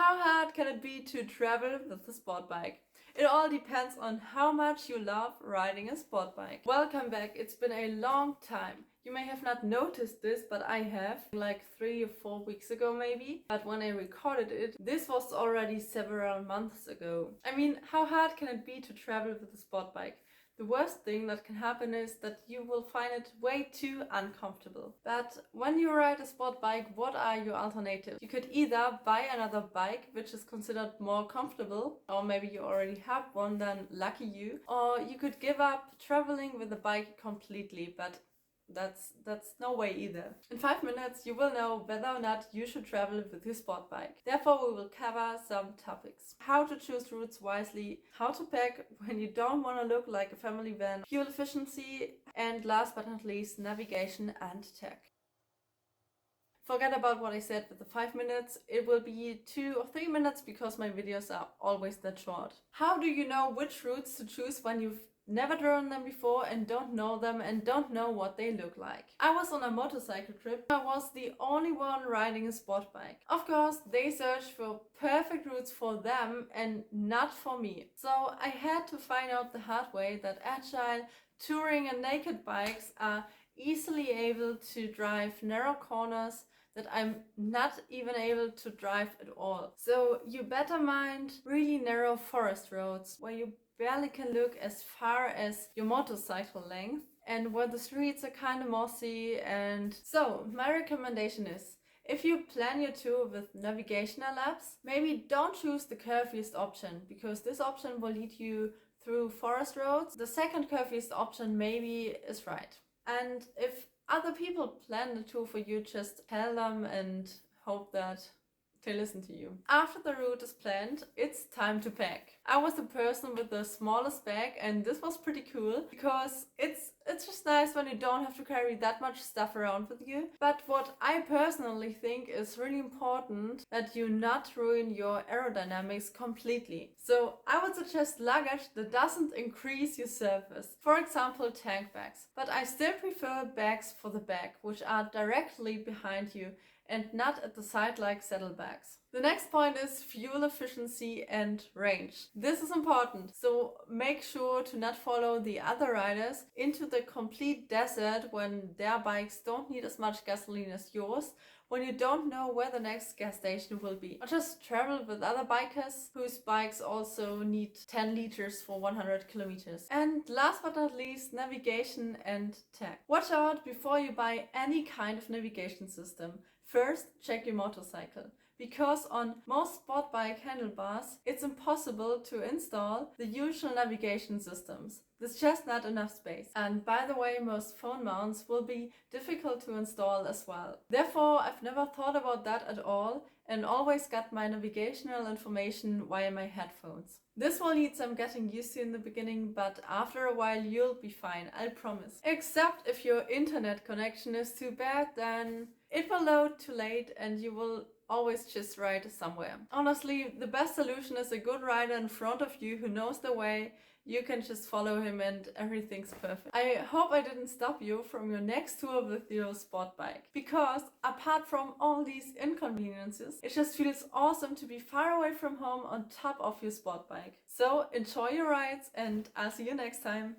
How hard can it be to travel with a sport bike? It all depends on how much you love riding a sport bike. Welcome back. It's been a long time. You may have not noticed this, but I have, like 3 or 4 weeks ago maybe. But when I recorded it, this was already several months ago. I mean, how hard can it be to travel with a sport bike? The worst thing that can happen is that you will find it way too uncomfortable. But when you ride a sport bike, what are your alternatives? You could either buy another bike, which is considered more comfortable, or maybe you already have one, then lucky you. Or you could give up traveling with a bike completely, but that's no way either. In 5 minutes you will know whether or not you should travel with your sport bike. Therefore we will cover some topics. How to choose routes wisely, how to pack when you don't want to look like a family van, fuel efficiency, and last but not least, navigation and tech. Forget about what I said with the 5 minutes. It will be 2 or 3 minutes because my videos are always that short. How do you know which routes to choose when you've never driven them before and don't know them and don't know what they look like? I was on a motorcycle trip. I was the only one riding a sport bike. Of course, they searched for perfect routes for them and not for me. So I had to find out the hard way that agile, touring and naked bikes are easily able to drive narrow corners that I'm not even able to drive at all. So you better mind really narrow forest roads where you barely can look as far as your motorcycle length and where the streets are kind of mossy. And so my recommendation is, if you plan your tour with navigational apps, maybe don't choose the curviest option because this option will lead you through forest roads. The second curviest option maybe is right. And if other people plan the tour for you, just tell them and hope that they listen to you. After the route is planned, it's time to pack. I was the person with the smallest bag and this was pretty cool because it's just nice when you don't have to carry that much stuff around with you. But what I personally think is really important, that you not ruin your aerodynamics completely. So I would suggest luggage that doesn't increase your surface. For example, tank bags. But I still prefer bags for the back, which are directly behind you and not at the side like saddlebags. The next point is fuel efficiency and range. This is important, so make sure to not follow the other riders into the complete desert when their bikes don't need as much gasoline as yours, when you don't know where the next gas station will be. Or just travel with other bikers whose bikes also need 10 liters for 100 kilometers. And last but not least, navigation and tech. Watch out before you buy any kind of navigation system. First, check your motorcycle, because on most sport bike handlebars, it's impossible to install the usual navigation systems. There's just not enough space. And by the way, most phone mounts will be difficult to install as well. Therefore, I've never thought about that at all and always got my navigational information via my headphones. This will need some getting used to in the beginning, but after a while you'll be fine, I promise. Except if your internet connection is too bad, then it will load too late and you will always just ride somewhere. Honestly, the best solution is a good rider in front of you who knows the way. You can just follow him and everything's perfect. I hope I didn't stop you from your next tour with your sport bike, because apart from all these inconveniences, it just feels awesome to be far away from home on top of your sport bike. So enjoy your rides and I'll see you next time.